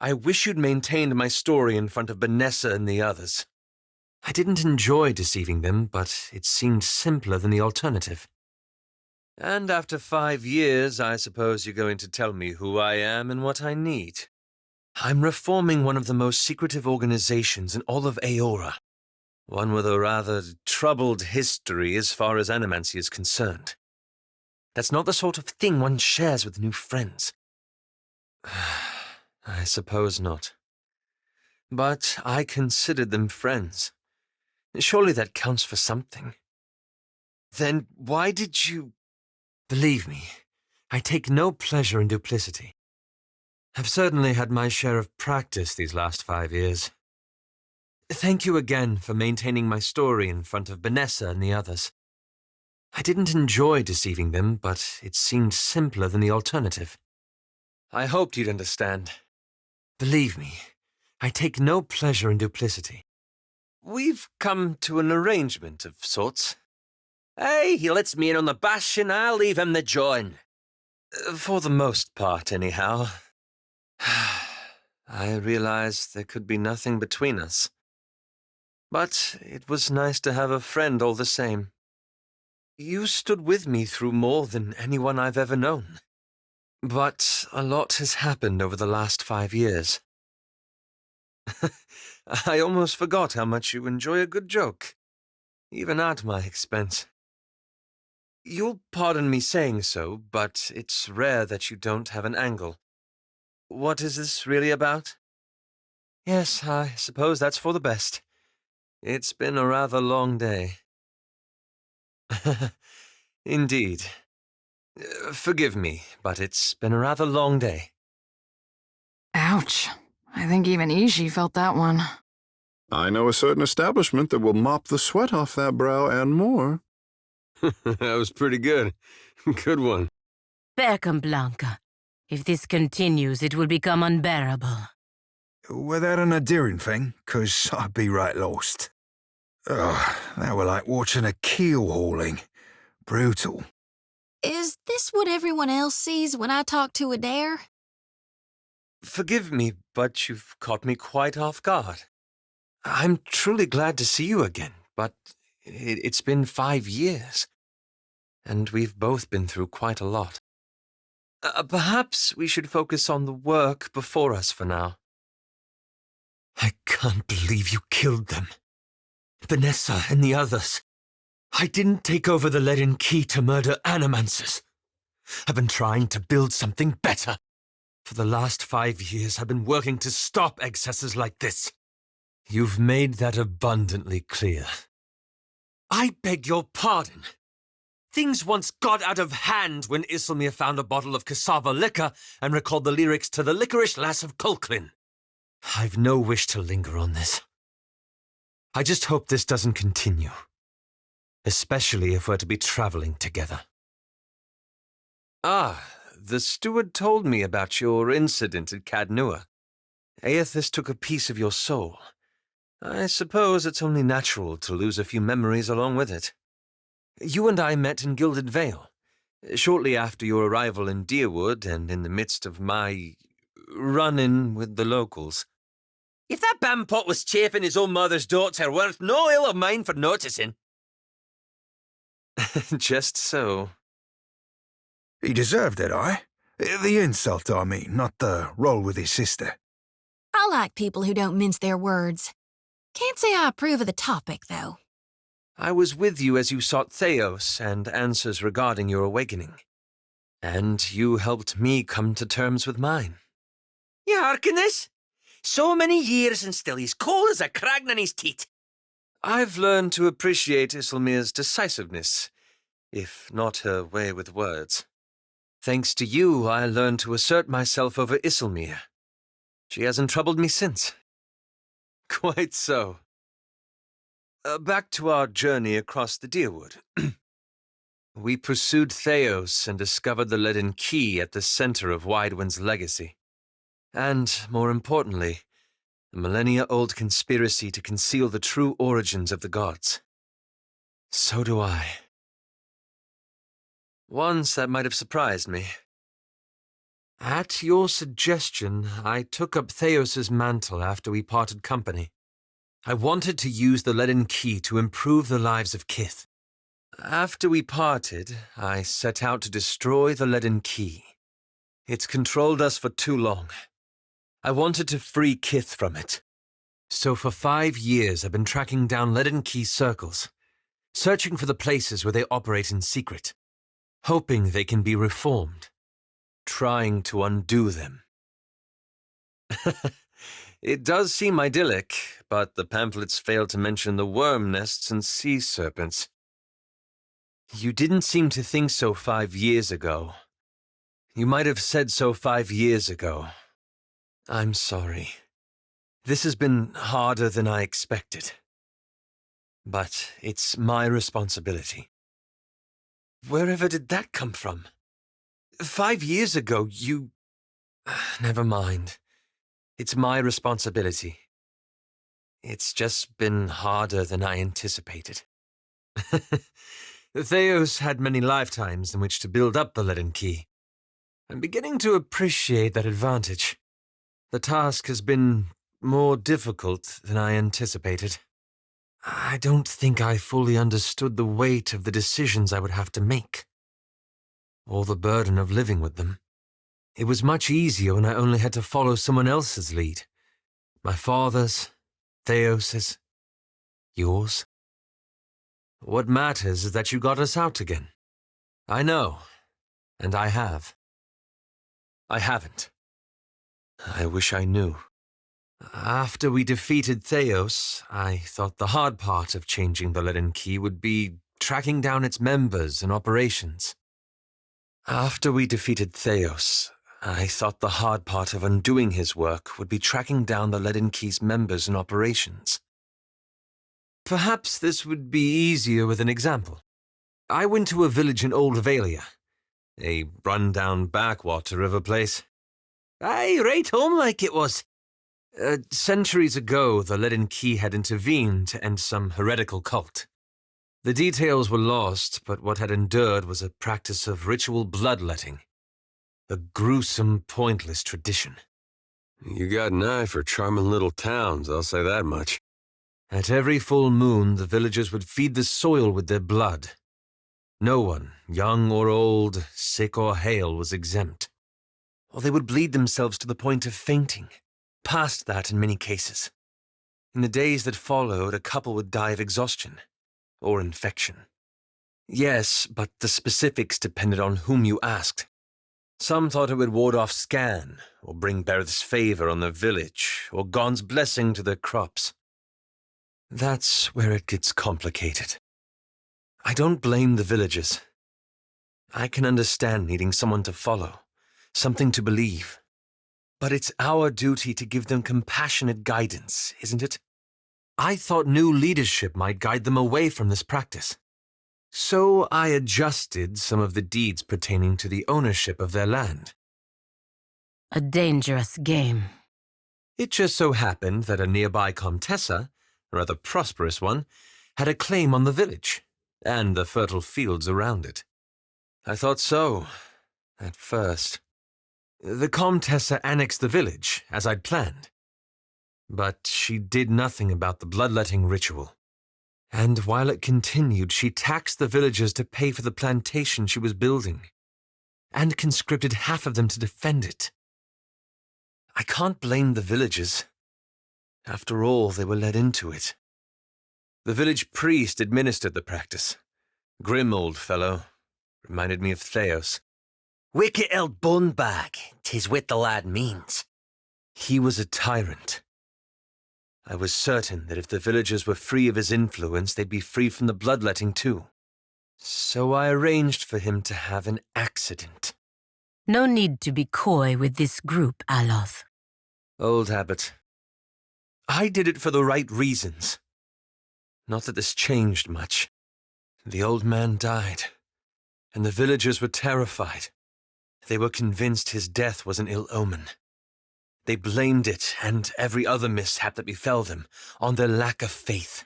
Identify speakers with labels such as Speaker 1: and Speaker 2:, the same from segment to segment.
Speaker 1: I wish you'd maintained my story in front of Vanessa and the others. I didn't enjoy deceiving them, but it seemed simpler than the alternative. And after 5 years, I suppose you're going to tell me who I am and what I need. I'm reforming one of the most secretive organizations in all of Aora. One with a rather troubled history as far as animancy is concerned. That's not the sort of thing one shares with new friends. I suppose not. But I considered them friends. Surely that counts for something. Then why did you... Believe me, I take no pleasure in duplicity. I've certainly had my share of practice these last 5 years. Thank you again for maintaining my story in front of Vanessa and the others. I didn't enjoy deceiving them, but it seemed simpler than the alternative. I hoped you'd understand. Believe me, I take no pleasure in duplicity. We've come to an arrangement of sorts. Hey, he lets me in on the bash and I'll leave him the join. For the most part, anyhow. I realized there could be nothing between us. But it was nice to have a friend all the same. You stood with me through more than anyone I've ever known. But a lot has happened over the last 5 years. I almost forgot how much you enjoy a good joke, even at my expense. You'll pardon me saying so, but it's rare that you don't have an angle. What is this really about? Yes, I suppose that's for the best. It's been a rather long day. Indeed. Forgive me, but it's been a rather long day.
Speaker 2: Ouch. I think even Ishi felt that one.
Speaker 3: I know a certain establishment that will mop the sweat off that brow and more.
Speaker 1: That was pretty good. Good one.
Speaker 4: Beckham Blanca. If this continues, it will become unbearable.
Speaker 5: Were that an endearing thing? 'Cause I'd be right lost. Ugh, that were like watching a keel hauling. Brutal.
Speaker 6: Is this what everyone else sees when I talk to a dare?
Speaker 1: Forgive me, but you've caught me quite off guard. I'm truly glad to see you again, but it's been 5 years, and we've both been through quite a lot. Perhaps we should focus on the work before us for now. I can't believe you killed them. Vanessa and the others. I didn't take over the leaden key to murder animancers. I've been trying to build something better. For the last 5 years, I've been working to stop excesses like this. You've made that abundantly clear. I beg your pardon. Things once got out of hand when Isilmir found a bottle of cassava liquor and recalled the lyrics to the Licorice Lass of Colclin. I've no wish to linger on this. I just hope this doesn't continue. Especially if we're to be traveling together. The steward told me about your incident at Cadnua. Aethys took a piece of your soul. I suppose it's only natural to lose a few memories along with it. You and I met in Gilded Vale, shortly after your arrival in Deerwood and in the midst of my run-in with the locals. If that bampot was chafing his own mother's daughter, worth no ill of mine for noticing. Just so.
Speaker 5: He deserved it, The insult, I mean, not the roll with his sister.
Speaker 6: I like people who don't mince their words. Can't say I approve of the topic, though.
Speaker 1: I was with you as you sought Theos and answers regarding your awakening. And you helped me come to terms with mine. You hearken this? So many years and still he's cold as a crag on his teeth. I've learned to appreciate Isilmir's decisiveness, if not her way with words. Thanks to you, I learned to assert myself over Isilmir. She hasn't troubled me since. Quite so. Back to our journey across the Deerwood. We pursued Theos and discovered the leaden key at the center of Widewind's legacy. And, more importantly, the millennia-old conspiracy to conceal the true origins of the gods. So do I. Once that might have surprised me. At your suggestion, I took up Theos's mantle after we parted company. I wanted to use the leaden key to improve the lives of Kith. After we parted, I set out to destroy the leaden key. It's controlled us for too long. I wanted to free Kith from it. So for 5 years I've been tracking down leaden key circles, searching for the places where they operate in secret, hoping they can be reformed, trying to undo them. It does seem idyllic, but the pamphlets fail to mention the worm nests and sea serpents. You didn't seem to think so 5 years ago. You might have said so 5 years ago. I'm sorry. This has been harder than I expected. But it's my responsibility. Wherever did that come from? 5 years ago, you... Never mind. It's my responsibility. It's just been harder than I anticipated. Theos had many lifetimes in which to build up the leaden key. I'm beginning to appreciate that advantage. The task has been more difficult than I anticipated. I don't think I fully understood the weight of the decisions I would have to make, or the burden of living with them. It was much easier when I only had to follow someone else's lead. My father's, Theos's, yours. What matters is that you got us out again. I know, and I have. I haven't. I wish I knew. After we defeated Theos, I thought the hard part of changing the leaden key would be tracking down its members and operations. After we defeated Theos, I thought the hard part of undoing his work would be tracking down the leaden key's members and operations. Perhaps this would be easier with an example. I went to a village in Old Valia, a run-down backwater of a place. Aye, right home like it was. Centuries ago, the leaden key had intervened to end some heretical cult. The details were lost, but what had endured was a practice of ritual bloodletting. A gruesome, pointless tradition.
Speaker 7: You got an eye for charming little towns, I'll say that much.
Speaker 1: At every full moon, the villagers would feed the soil with their blood. No one, young or old, sick or hale, was exempt. Or they would bleed themselves to the point of fainting. Past that in many cases. In the days that followed, a couple would die of exhaustion. Or infection. Yes, but the specifics depended on whom you asked. Some thought it would ward off Scan, or bring Berth's favor on the village, or Gon's blessing to their crops. That's where it gets complicated. I don't blame the villagers. I can understand needing someone to follow, something to believe. But it's our duty to give them compassionate guidance, isn't it? I thought new leadership might guide them away from this practice. So I adjusted some of the deeds pertaining to the ownership of their land.
Speaker 4: A dangerous game.
Speaker 1: It just so happened that a nearby Comtessa, a rather prosperous one, had a claim on the village, and the fertile fields around it. I thought so, at first. The Comtessa annexed the village, as I'd planned. But she did nothing about the bloodletting ritual. And while it continued, she taxed the villagers to pay for the plantation she was building, and conscripted half of them to defend it. I can't blame the villagers. After all, they were led into it. The village priest administered the practice. Grim old fellow. Reminded me of Theos. Wicked old bunbag, 'tis what the lad means. He was a tyrant. I was certain that if the villagers were free of his influence, they'd be free from the bloodletting too. So I arranged for him to have an accident.
Speaker 4: No need to be coy with this group, Aloth.
Speaker 1: Old habit. I did it for the right reasons. Not that this changed much. The old man died, and the villagers were terrified. They were convinced his death was an ill omen. They blamed it, and every other mishap that befell them, on their lack of faith.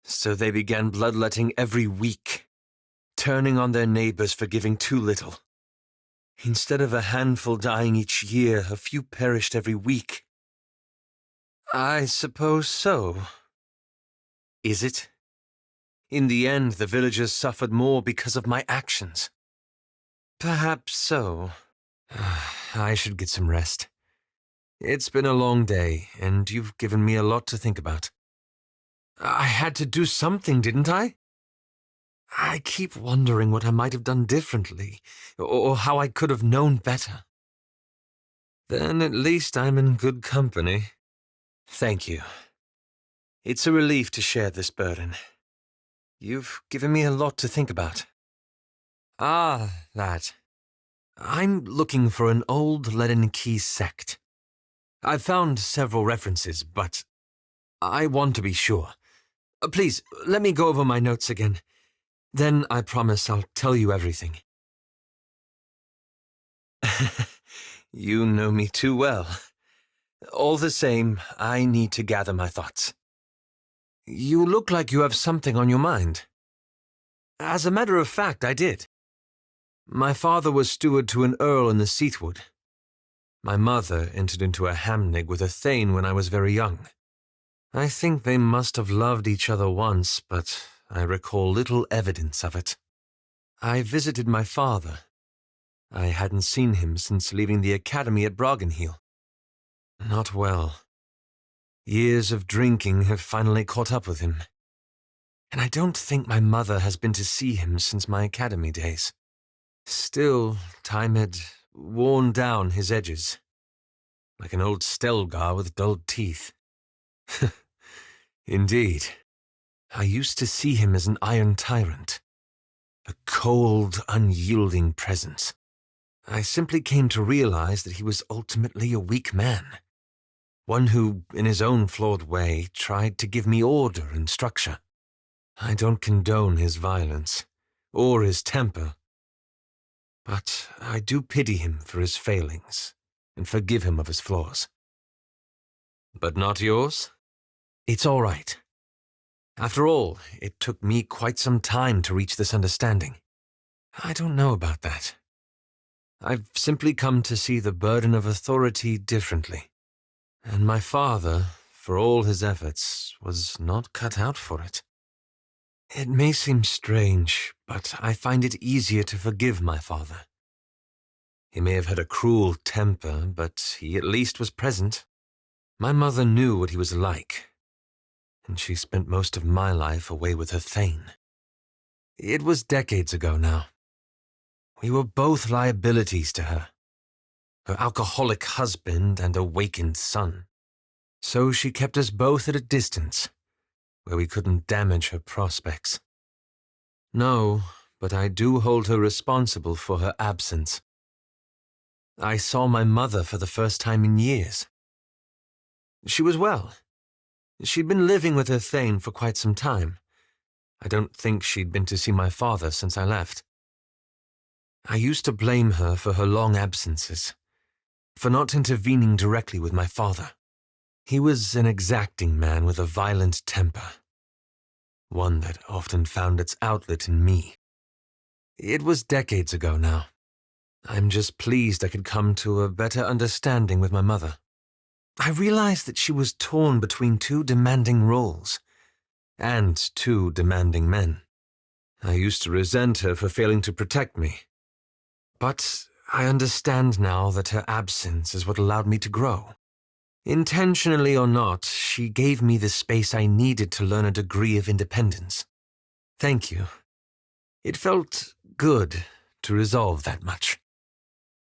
Speaker 1: So they began bloodletting every week, turning on their neighbors for giving too little. Instead of a handful dying each year, a few perished every week. I suppose so. Is it? In the end, the villagers suffered more because of my actions. Perhaps so. I should get some rest. It's been a long day, and you've given me a lot to think about. I had to do something, didn't I? I keep wondering what I might have done differently, or how I could have known better. Then at least I'm in good company. Thank you. It's a relief to share this burden. You've given me a lot to think about. Ah, that. I'm looking for an old leaden key sect. I've found several references, but I want to be sure. Please, let me go over my notes again. Then I promise I'll tell you everything. You know me too well. All the same, I need to gather my thoughts. You look like you have something on your mind. As a matter of fact, I did. My father was steward to an earl in the Seathwood. My mother entered into a hamnig with a thane when I was very young. I think they must have loved each other once, but I recall little evidence of it. I visited my father. I hadn't seen him since leaving the academy at Broggenhiel. Not well. Years of drinking have finally caught up with him. And I don't think my mother has been to see him since my academy days. Still, time had worn down his edges, like an old Stelgar with dulled teeth. Indeed. I used to see him as an iron tyrant, a cold, unyielding presence. I simply came to realize that he was ultimately a weak man, one who, in his own flawed way, tried to give me order and structure. I don't condone his violence, or his temper, but I do pity him for his failings and forgive him of his flaws. But not yours? It's all right. After all, it took me quite some time to reach this understanding. I don't know about that. I've simply come to see the burden of authority differently. And my father, for all his efforts, was not cut out for it. It may seem strange, but I find it easier to forgive my father. He may have had a cruel temper, but he at least was present. My mother knew what he was like, and she spent most of my life away with her thane. It was decades ago now. We were both liabilities to her alcoholic husband and awakened son. So she kept us both at a distance, where we couldn't damage her prospects. No, but I do hold her responsible for her absence. I saw my mother for the first time in years. She was well. She'd been living with her thane for quite some time. I don't think she'd been to see my father since I left. I used to blame her for her long absences, for not intervening directly with my father. He was an exacting man with a violent temper, one that often found its outlet in me. It was decades ago now. I'm just pleased I could come to a better understanding with my mother. I realized that she was torn between two demanding roles, and two demanding men. I used to resent her for failing to protect me. But I understand now that her absence is what allowed me to grow. Intentionally or not, she gave me the space I needed to learn a degree of independence. Thank you. It felt good to resolve that much.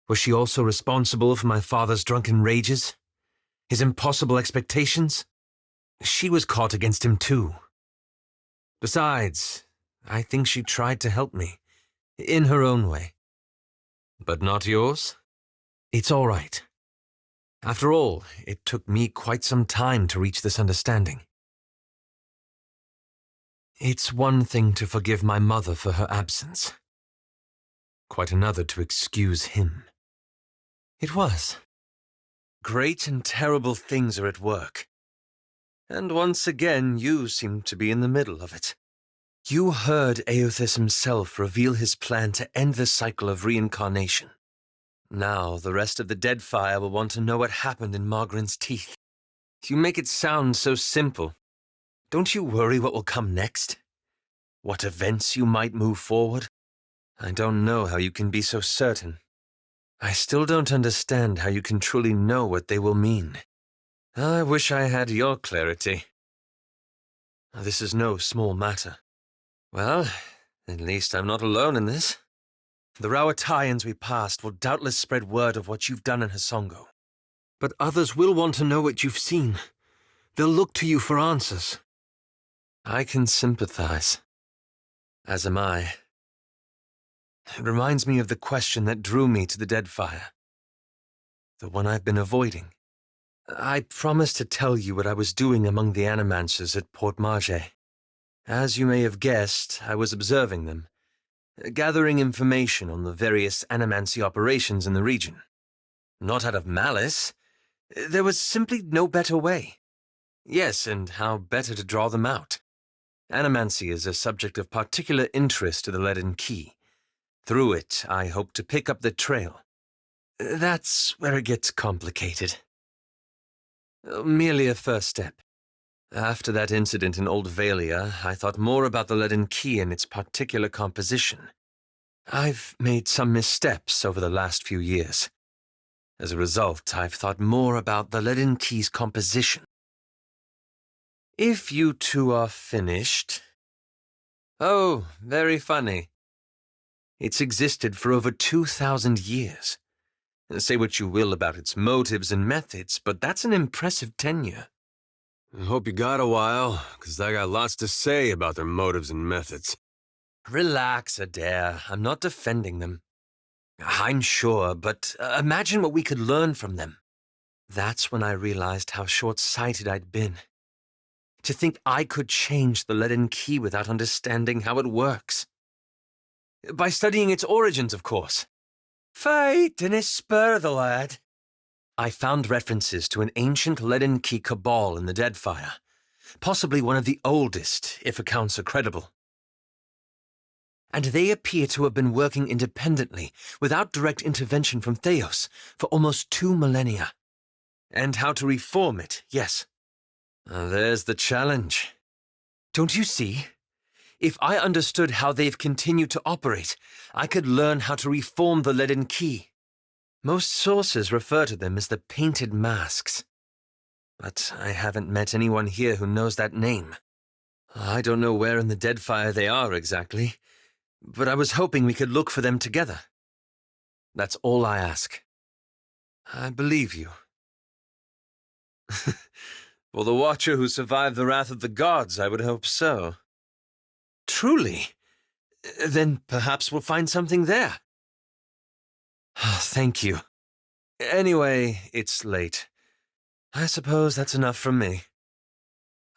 Speaker 1: Was she also responsible for my father's drunken rages? His impossible expectations? She was caught against him too. Besides, I think she tried to help me, in her own way. But not yours? It's all right. After all, it took me quite some time to reach this understanding. It's one thing to forgive my mother for her absence. Quite another to excuse him. It was. Great and terrible things are at work. And once again, you seem to be in the middle of it. You heard Aothis himself reveal his plan to end the cycle of reincarnation. Now the rest of the Deadfire will want to know what happened in Margaren's teeth. You make it sound so simple. Don't you worry what will come next? What events you might move forward? I don't know how you can be so certain. I still don't understand how you can truly know what they will mean. I wish I had your clarity. This is no small matter. Well, at least I'm not alone in this. The Rauataians we passed will doubtless spread word of what you've done in Hasongo. But others will want to know what you've seen. They'll look to you for answers. I can sympathize. As am I. It reminds me of the question that drew me to the Deadfire. The one I've been avoiding. I promised to tell you what I was doing among the Animancers at Port Marge. As you may have guessed, I was observing them, gathering information on the various animancy operations in the region. Not out of malice. There was simply no better way. Yes, and how better to draw them out. Animancy is a subject of particular interest to the Leaden Key. Through it, I hope to pick up the trail. That's where it gets complicated. Merely a first step. After that incident in Old Valia, I thought more about the Leaden Key and its particular composition. I've made some missteps over the last few years. As a result, I've thought more about the Leaden Key's composition. If you two are finished... Oh, very funny. It's existed for over 2,000 years. Say what you will about its motives and methods, but that's an impressive tenure.
Speaker 7: I hope you got a while, because I got lots to say about their motives and methods.
Speaker 1: Relax, Adair. I'm not defending them. I'm sure, but imagine what we could learn from them. That's when I realized how short-sighted I'd been. To think I could change the Leaden Key without understanding how it works. By studying its origins, of course. Fate didn't spur the lad. I found references to an ancient Leaden Key cabal in the Deadfire, possibly one of the oldest, if accounts are credible. And they appear to have been working independently, without direct intervention from Theos, for almost 2 millennia. And how to reform it, yes. There's the challenge. Don't you see? If I understood how they've continued to operate, I could learn how to reform the Leaden Key. Most sources refer to them as the Painted Masks. But I haven't met anyone here who knows that name. I don't know where in the Deadfire they are exactly, but I was hoping we could look for them together. That's all I ask. I believe you. For the Watcher who survived the wrath of the gods, I would hope so. Truly? Then perhaps we'll find something there. Thank you. Anyway, it's late. I suppose that's enough from me.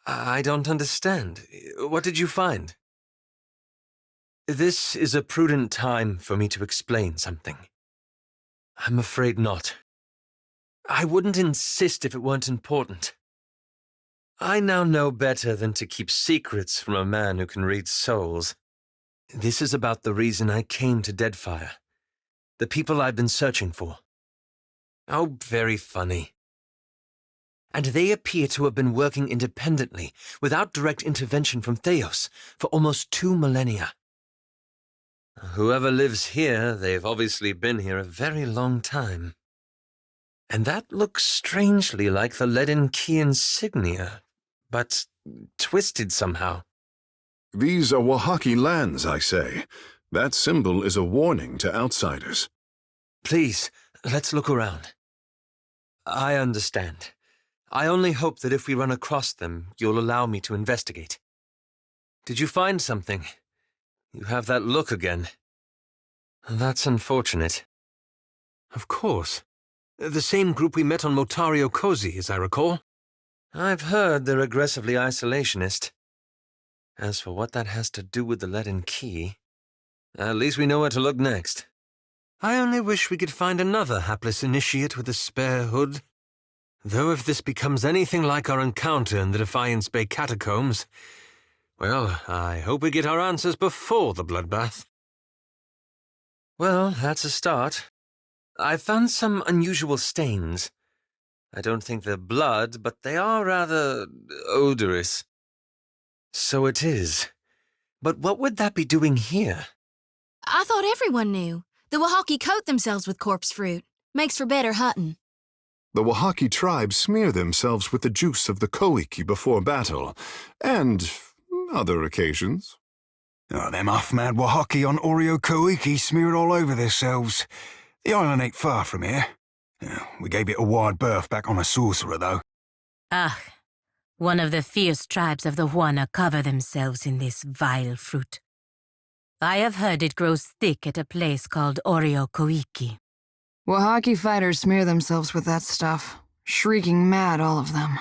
Speaker 1: I don't understand. What did you find? This is a prudent time for me to explain something. I'm afraid not. I wouldn't insist if it weren't important. I now know better than to keep secrets from a man who can read souls. This is about the reason I came to Deadfire. The people I've been searching for. Oh, very funny. And they appear to have been working independently, without direct intervention from Theos, for almost 2 millennia. Whoever lives here, they've obviously been here a very long time. And that looks strangely like the Leaden Key insignia, but twisted somehow.
Speaker 3: These are Wahaki lands, I say. That symbol is a warning to outsiders.
Speaker 1: Please, let's look around. I understand. I only hope that if we run across them, you'll allow me to investigate. Did you find something? You have that look again. That's unfortunate. Of course. The same group we met on Motario Cozy, as I recall. I've heard they're aggressively isolationist. As for what that has to do with the Leaden Key, at least we know where to look next. I only wish we could find another hapless initiate with a spare hood. Though if this becomes anything like our encounter in the Defiance Bay catacombs, well, I hope we get our answers before the bloodbath. Well, that's a start. I found some unusual stains. I don't think they're blood, but they are rather odorous. So it is. But what would that be doing here?
Speaker 6: I thought everyone knew. The Wahaki coat themselves with corpse fruit. Makes for better hunting.
Speaker 3: The Wahaki tribe smear themselves with the juice of the koiki before battle, and other occasions.
Speaker 5: Oh, them half-mad Wahaki on Oreo Koiki smeared all over themselves. The island ain't far from here. We gave it a wide berth back on a sorcerer, though.
Speaker 4: Ah, one of the fierce tribes of the Huana cover themselves in this vile fruit. I have heard it grows thick at a place called Oreo Koiki.
Speaker 2: Wahaki fighters smear themselves with that stuff, shrieking mad, all of them.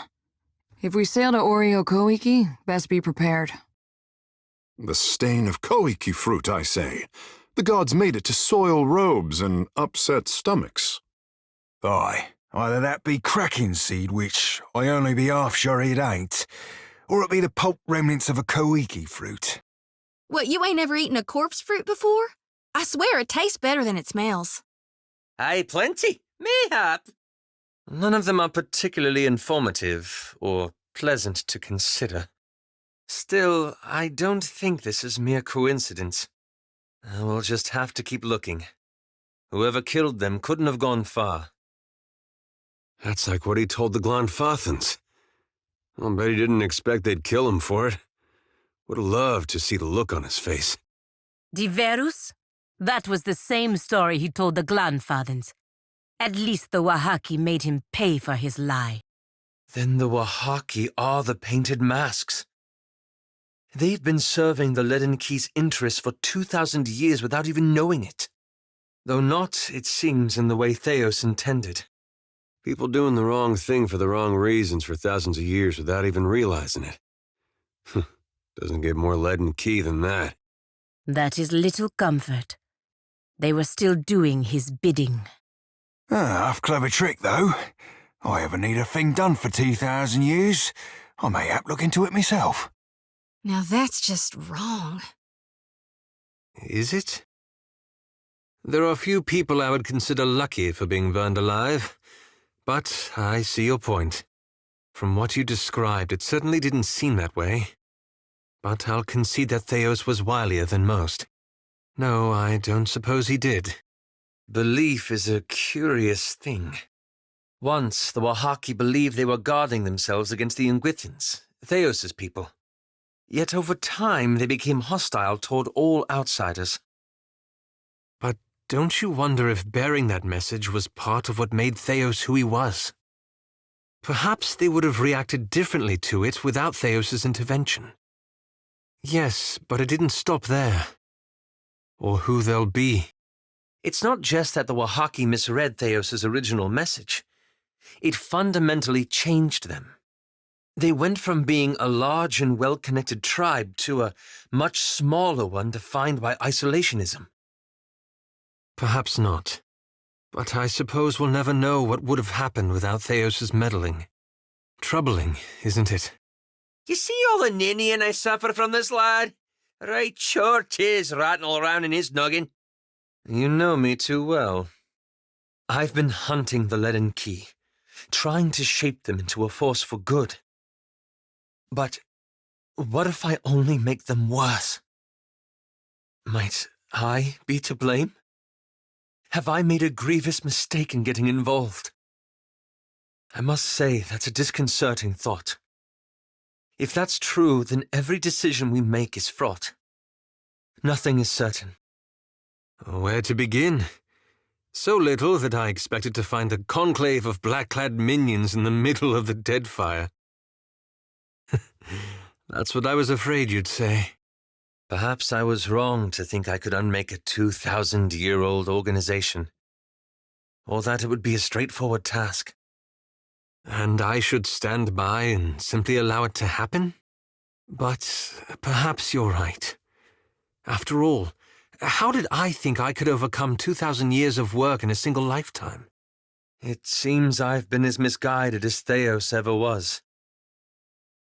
Speaker 2: If we sail to Oreo Koiki, best be prepared.
Speaker 3: The stain of koiki fruit, I say. The gods made it to soil robes and upset stomachs.
Speaker 5: Aye, either that be cracking seed, which I only be half sure it ain't, or it be the pulp remnants of a koiki fruit.
Speaker 6: What, you ain't ever eaten a corpse fruit before? I swear it tastes better than it smells.
Speaker 1: Aye, plenty. Mayhap. None of them are particularly informative or pleasant to consider. Still, I don't think this is mere coincidence. We'll just have to keep looking. Whoever killed them couldn't have gone far.
Speaker 7: That's like what he told the Glanfathans. I'll bet he didn't expect they'd kill him for it. Would have loved to see the look on his face.
Speaker 4: Diverus? That was the same story he told the Glanfathans. At least the Wahaki made him pay for his lie.
Speaker 1: Then the Wahaki are the painted masks. They've been serving the Leaden Key's interests for 2,000 years without even knowing it. Though not, it seems, in the way Theos intended.
Speaker 7: People doing the wrong thing for the wrong reasons for thousands of years without even realizing it. Doesn't get more Leaden Key than that.
Speaker 4: That is little comfort. They were still doing his bidding.
Speaker 5: Half clever trick, though. I ever need a thing done for 2,000 years, I may have look into it myself.
Speaker 6: Now that's just wrong.
Speaker 1: Is it? There are few people I would consider lucky for being burned alive, but I see your point. From what you described, it certainly didn't seem that way. But I'll concede that Theos was wilier than most. No, I don't suppose he did. Belief is a curious thing. Once, the Wahaki believed they were guarding themselves against the Ingwithans, Theos's people. Yet over time, they became hostile toward all outsiders. But don't you wonder if bearing that message was part of what made Theos who he was? Perhaps they would have reacted differently to it without Theos's intervention. Yes, but it didn't stop there. Or who they'll be. It's not just that the Wahaki misread Theos's original message. It fundamentally changed them. They went from being a large and well-connected tribe to a much smaller one defined by isolationism. Perhaps not. But I suppose we'll never know what would have happened without Theos's meddling. Troubling, isn't it? You see all the ninnying I suffer from this lad? Right sure 'tis ratting all around in his noggin. You know me too well. I've been hunting the Leaden Key, trying to shape them into a force for good. But what if I only make them worse? Might I be to blame? Have I made a grievous mistake in getting involved? I must say that's a disconcerting thought. If that's true, then every decision we make is fraught. Nothing is certain. Where to begin? So little that I expected to find a conclave of black-clad minions in the middle of the Deadfire. That's what I was afraid you'd say. Perhaps I was wrong to think I could unmake a 2,000-year-old organization, or that it would be a straightforward task. And I should stand by and simply allow it to happen? But perhaps you're right. After all, how did I think I could overcome 2,000 years of work in a single lifetime? It seems I've been as misguided as Theos ever was.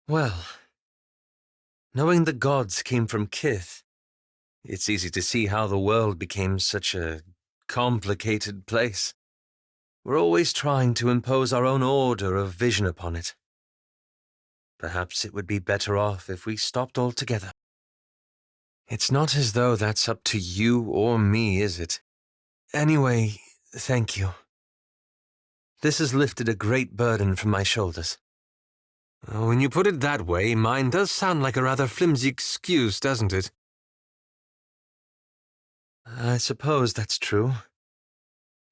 Speaker 1: Well, knowing the gods came from Kith, it's easy to see how the world became such a complicated place. We're always trying to impose our own order of vision upon it. Perhaps it would be better off if we stopped altogether. It's not as though that's up to you or me, is it? Anyway, thank you. This has lifted a great burden from my shoulders. When you put it that way, mine does sound like a rather flimsy excuse, doesn't it? I suppose that's true.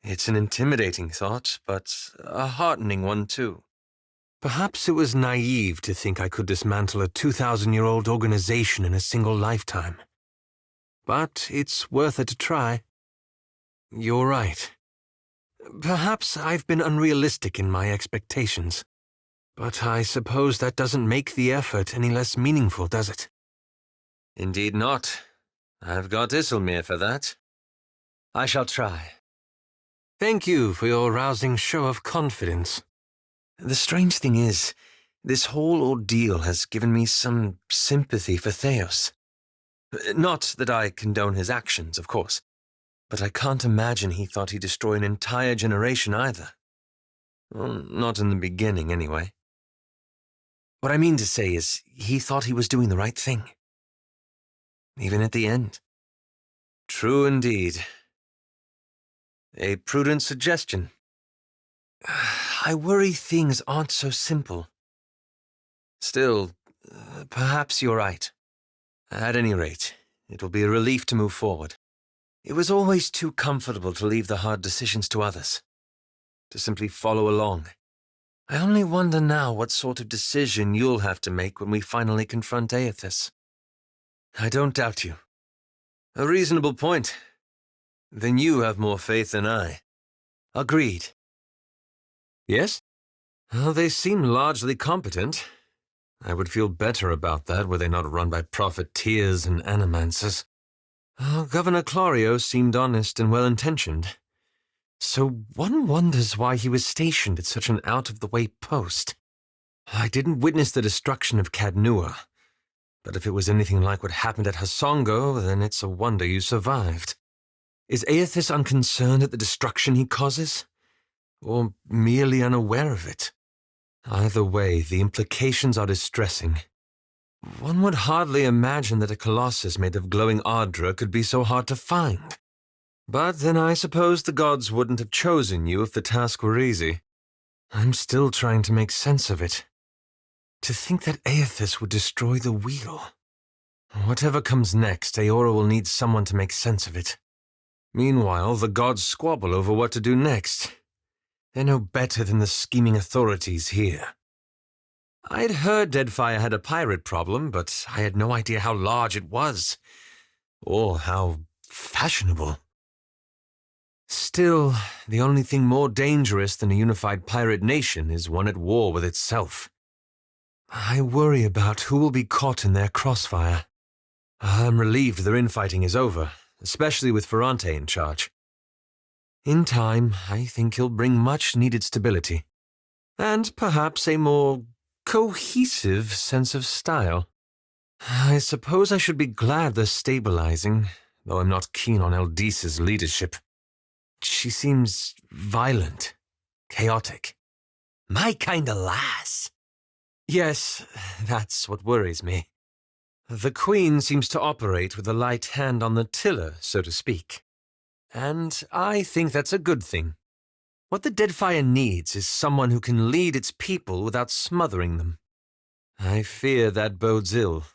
Speaker 1: It's an intimidating thought, but a heartening one, too. Perhaps it was naive to think I could dismantle a 2,000-year-old organization in a single lifetime. But it's worth it to try. You're right. Perhaps I've been unrealistic in my expectations. But I suppose that doesn't make the effort any less meaningful, does it? Indeed not. I've got Isilmir for that. I shall try. Thank you for your rousing show of confidence. The strange thing is, this whole ordeal has given me some sympathy for Theos. Not that I condone his actions, of course, but I can't imagine he thought he'd destroy an entire generation either. Well, not in the beginning, anyway. What I mean to say is, he thought he was doing the right thing. Even at the end. True indeed. A prudent suggestion. I worry things aren't so simple. Still, perhaps you're right. At any rate, it will be a relief to move forward. It was always too comfortable to leave the hard decisions to others, to simply follow along. I only wonder now what sort of decision you'll have to make when we finally confront Aethys. I don't doubt you. A reasonable point. Then you have more faith than I. Agreed. Yes? Well, they seem largely competent. I would feel better about that were they not run by profiteers and animancers. Governor Clario seemed honest and well-intentioned. So one wonders why he was stationed at such an out-of-the-way post. I didn't witness the destruction of Cadnua, but if it was anything like what happened at Hasongo, then it's a wonder you survived. Is Aethys unconcerned at the destruction he causes? Or merely unaware of it? Either way, the implications are distressing. One would hardly imagine that a colossus made of glowing ardra could be so hard to find. But then I suppose the gods wouldn't have chosen you if the task were easy. I'm still trying to make sense of it. To think that Aethys would destroy the wheel. Whatever comes next, Aora will need someone to make sense of it. Meanwhile, the gods squabble over what to do next. They're no better than the scheming authorities here. I'd heard Deadfire had a pirate problem, but I had no idea how large it was. Or how fashionable. Still, the only thing more dangerous than a unified pirate nation is one at war with itself. I worry about who will be caught in their crossfire. I'm relieved their infighting is over, especially with Ferrante in charge. In time, I think he'll bring much-needed stability, and perhaps a more cohesive sense of style. I suppose I should be glad they're stabilizing, though I'm not keen on Eldice's leadership. She seems violent, chaotic. My kind of lass. Yes, that's what worries me. The Queen seems to operate with a light hand on the tiller, so to speak. And I think that's a good thing. What the Deadfire needs is someone who can lead its people without smothering them. I fear that bodes ill.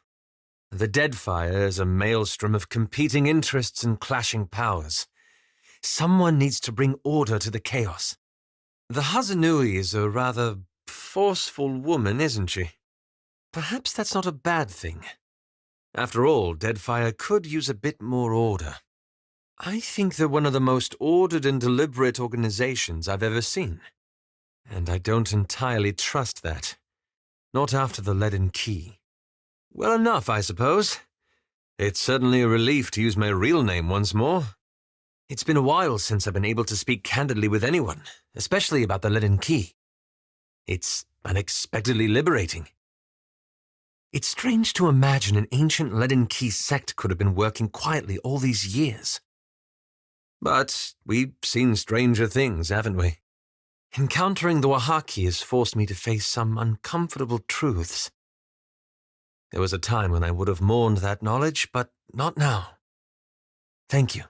Speaker 1: The Deadfire is a maelstrom of competing interests and clashing powers. Someone needs to bring order to the chaos. The Hazanui is a rather forceful woman, isn't she? Perhaps that's not a bad thing. After all, Deadfire could use a bit more order. I think they're one of the most ordered and deliberate organizations I've ever seen. And I don't entirely trust that. Not after the leaden key. Well enough, I suppose. It's certainly a relief to use my real name once more. It's been a while since I've been able to speak candidly with anyone, especially about the leaden key. It's unexpectedly liberating. It's strange to imagine an ancient leaden key sect could have been working quietly all these years. But we've seen stranger things, haven't we? Encountering the Wahaki has forced me to face some uncomfortable truths. There was a time when I would have mourned that knowledge, but not now. Thank you.